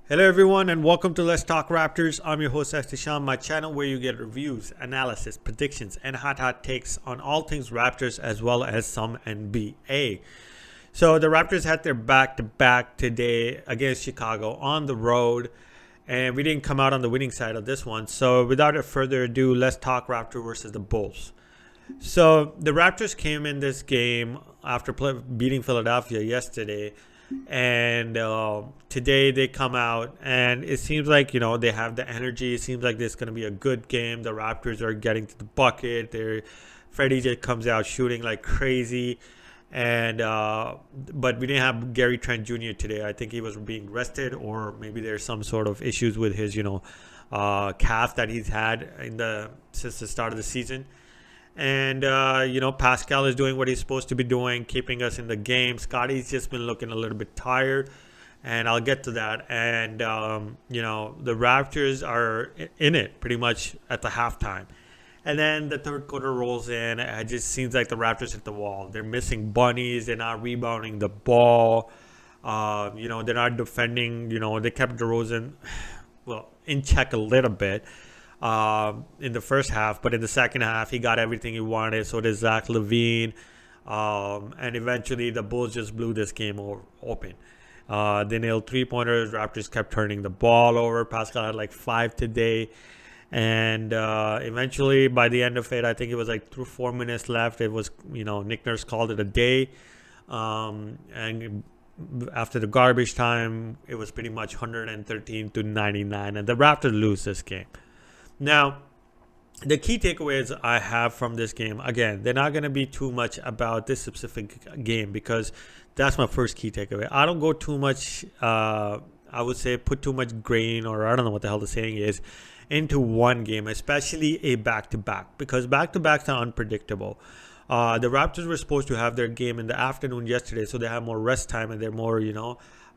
Hello everyone and welcome to Let's Talk Raptors. I'm your host Astishan, my channel where you get reviews, analysis, predictions, and hot takes on all things Raptors as well as some NBA. So the Raptors had their back-to-back today against Chicago on the road, and we didn't come out on the winning side of this one. So without further ado, let's talk Raptors versus the Bulls. So the Raptors came in this game after beating Philadelphia yesterday, and today they come out and it seems like they have the energy. It seems like this is going to be a good game. The Raptors are getting to the bucket. Freddie just comes out shooting like crazy, and but we didn't have Gary Trent Jr. today. I think he was being rested, or maybe there's some sort of issues with his calf that he's had since the start of the season. And, Pascal is doing what he's supposed to be doing, keeping us in the game. Scotty's just been looking a little bit tired, and I'll get to that. And, the Raptors are in it pretty much at the halftime. And then the third quarter rolls in. It just seems like the Raptors hit the wall. They're missing bunnies. They're not rebounding the ball. They're not defending. They kept DeRozan, in check a little bit in the first half, but in the second half he got everything he wanted. So did Zach LaVine, and eventually the Bulls just blew this game open. They nailed 3-pointers. Raptors kept turning the ball over. Pascal had like 5 today, and eventually by the end of it, I think it was like 4 minutes left, it was Nick Nurse called it a day, and after the garbage time it was pretty much 113-99, and the Raptors lose this game. Now, the key takeaways I have from this game, again, they're not going to be too much about this specific game because that's my first key takeaway. I don't go too much, I would say, put too much grain, or I don't know what the hell the saying is, into one game, especially a back-to-back, because back-to-backs are unpredictable. The Raptors were supposed to have their game in the afternoon yesterday, so they have more rest time and they're more,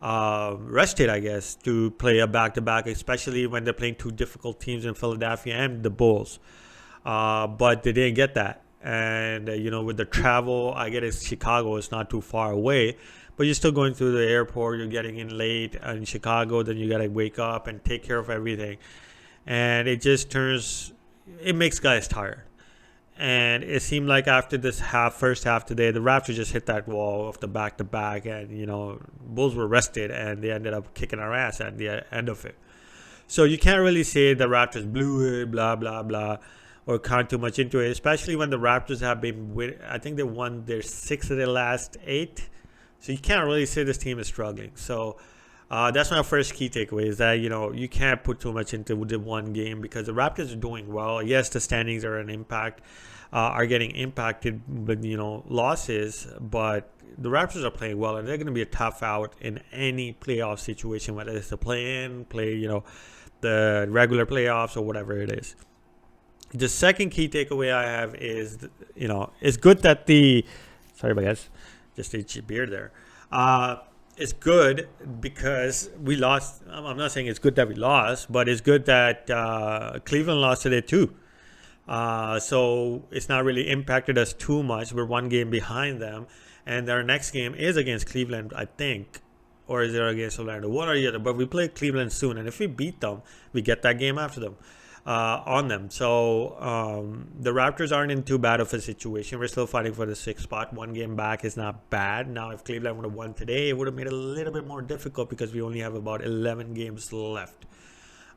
rested, I guess, to play a back-to-back, especially when they're playing two difficult teams in Philadelphia and the Bulls. But they didn't get that. And, with the travel, I get it, Chicago is not too far away, but you're still going through the airport. You're getting in late in Chicago. Then you got to wake up and take care of everything. And it makes guys tired. And it seemed like after this first half today, the Raptors just hit that wall of the back-to-back, and, Bulls were rested, and they ended up kicking our ass at the end of it. So you can't really say the Raptors blew it, blah, blah, blah, or count too much into it, especially when the Raptors have been, I think they won their 6 of their last 8. So you can't really say this team is struggling. So that's my first key takeaway, is that, you can't put too much into the one game because the Raptors are doing well. Yes, the standings are getting impacted with, losses, but the Raptors are playing well, and they're going to be a tough out in any playoff situation, whether it's the play-in, the regular playoffs, or whatever it is. The second key takeaway I have is, it's good that sorry, guys, just ate your beer there. It's good because we lost. I'm not saying it's good that we lost, but it's good that Cleveland lost today too. So it's not really impacted us too much. We're one game behind them, and our next game is against Cleveland, I think, or is it against Orlando? One or the other. But we play Cleveland soon, and if we beat them, we get that game after them. On them. So the Raptors aren't in too bad of a situation. We're still fighting for the 6th spot. One game back is not bad. Now, if Cleveland would have won today, it would have made it a little bit more difficult because we only have about 11 games left.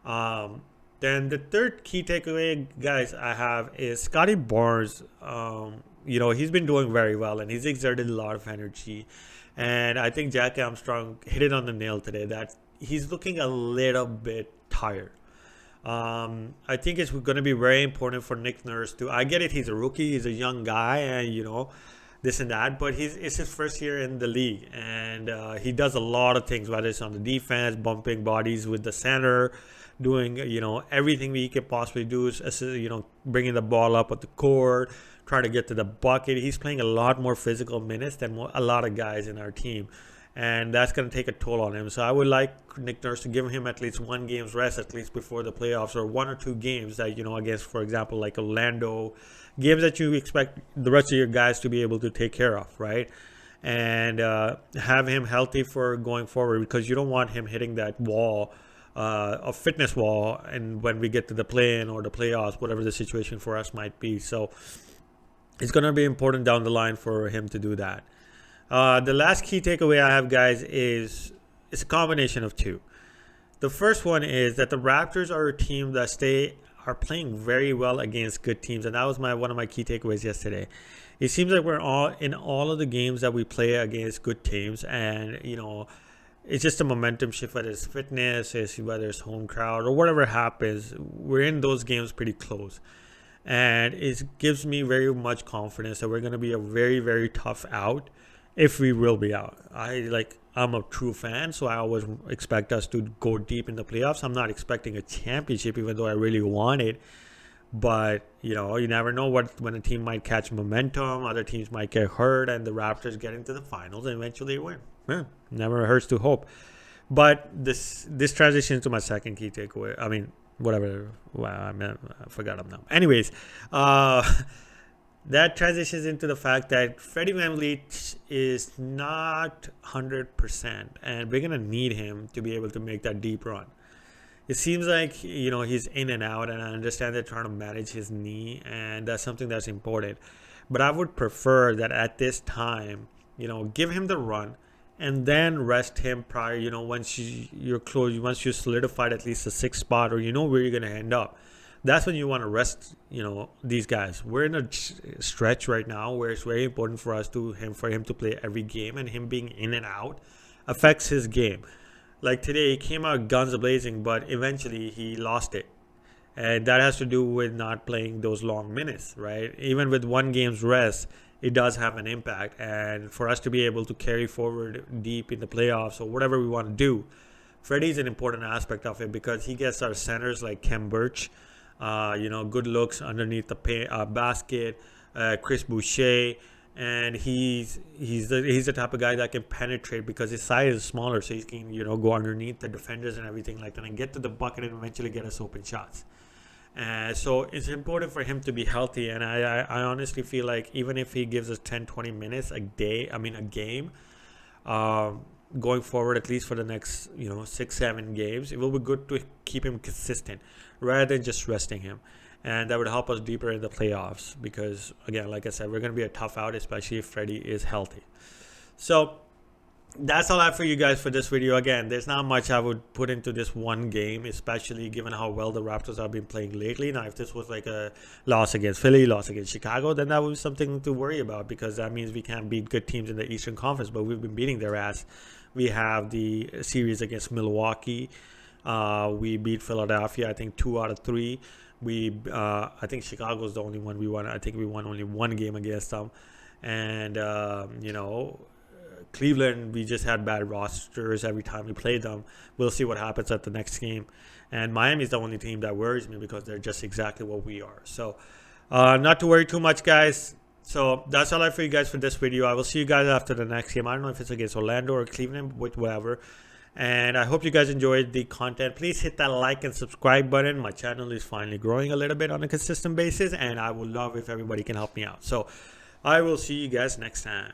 Then the third key takeaway, guys, I have is Scotty Barnes. He's been doing very well, and he's exerted a lot of energy. And I think Jack Armstrong hit it on the nail today that he's looking a little bit tired. I think it's going to be very important for Nick Nurse I get it, he's a rookie, he's a young guy, and this and that, but it's his first year in the league, and he does a lot of things, whether it's on the defense, bumping bodies with the center, doing everything he could possibly do, bringing the ball up at the court, trying to get to the bucket. He's playing a lot more physical minutes than a lot of guys in our team, and that's going to take a toll on him. So I would like Nick Nurse to give him at least one game's rest, at least before the playoffs, or 1 or 2 games that, against, for example, like Orlando, games that you expect the rest of your guys to be able to take care of, right? and have him healthy for going forward, because you don't want him hitting that wall, a fitness wall, and when we get to the play-in or the playoffs, whatever the situation for us might be. So it's going to be important down the line for him to do that. The last key takeaway I have, guys, is it's a combination of two. The first one is that the Raptors are a team that are playing very well against good teams, and that was one of my key takeaways yesterday. It seems like we're all of the games that we play against good teams, and it's just a momentum shift, whether it's fitness, whether it's home crowd, or whatever happens. We're in those games pretty close, and it gives me very much confidence that we're going to be a very, very tough out if we will be out. I'm a true fan, so I always expect us to go deep in the playoffs. I'm not expecting a championship, even though I really want it. But, you never know when a team might catch momentum, other teams might get hurt, and the Raptors get into the finals and eventually win. Never hurts to hope. But this transitions to my second key takeaway. I mean, whatever. Well, I forgot them now. Anyways, that transitions into the fact that Freddie VanVleet is not 100%, and we're going to need him to be able to make that deep run. It seems like, he's in and out, and I understand they're trying to manage his knee, and that's something that's important. But I would prefer that at this time, give him the run and then rest him prior, once you're close, once you solidified at least a sixth spot, or where you're going to end up. That's when you want to rest, these guys. We're in a stretch right now where it's very important for him to play every game, and him being in and out affects his game. Like today, he came out guns blazing, but eventually he lost it. And that has to do with not playing those long minutes, right? Even with one game's rest, it does have an impact. And for us to be able to carry forward deep in the playoffs or whatever we want to do, Freddie's an important aspect of it, because he gets our centers like Kem Birch, good looks underneath the basket, Chris Boucher. And he's the type of guy that can penetrate because his size is smaller, so he can go underneath the defenders and everything like that and get to the bucket and eventually get us open shots. And so it's important for him to be healthy, and I honestly feel like even if he gives us 10-20 minutes a game, going forward, at least for the next 6-7 games, it will be good to keep him consistent rather than just resting him. And that would help us deeper in the playoffs because, again, like I said, we're going to be a tough out, especially if Freddie is healthy. So that's all I have for you guys for this video. Again, there's not much I would put into this one game, especially given how well the Raptors have been playing lately. Now, if this was like a loss against Philly, loss against Chicago, then that would be something to worry about, because that means we can't beat good teams in the Eastern Conference, but we've been beating their ass. We have the series against Milwaukee. We beat Philadelphia, I think 2 out of 3. I think Chicago's the only one we won. I think we won only one game against them. And, Cleveland, we just had bad rosters every time we played them. We'll see what happens at the next game. And Miami's the only team that worries me because they're just exactly what we are. So, not to worry too much, guys. So, that's all I have for you guys for this video. I will see you guys after the next game. I don't know if it's against Orlando or Cleveland, whatever. And I hope you guys enjoyed the content. Please hit that like and subscribe button. My channel is finally growing a little bit on a consistent basis, and I would love if everybody can help me out. So I will see you guys next time.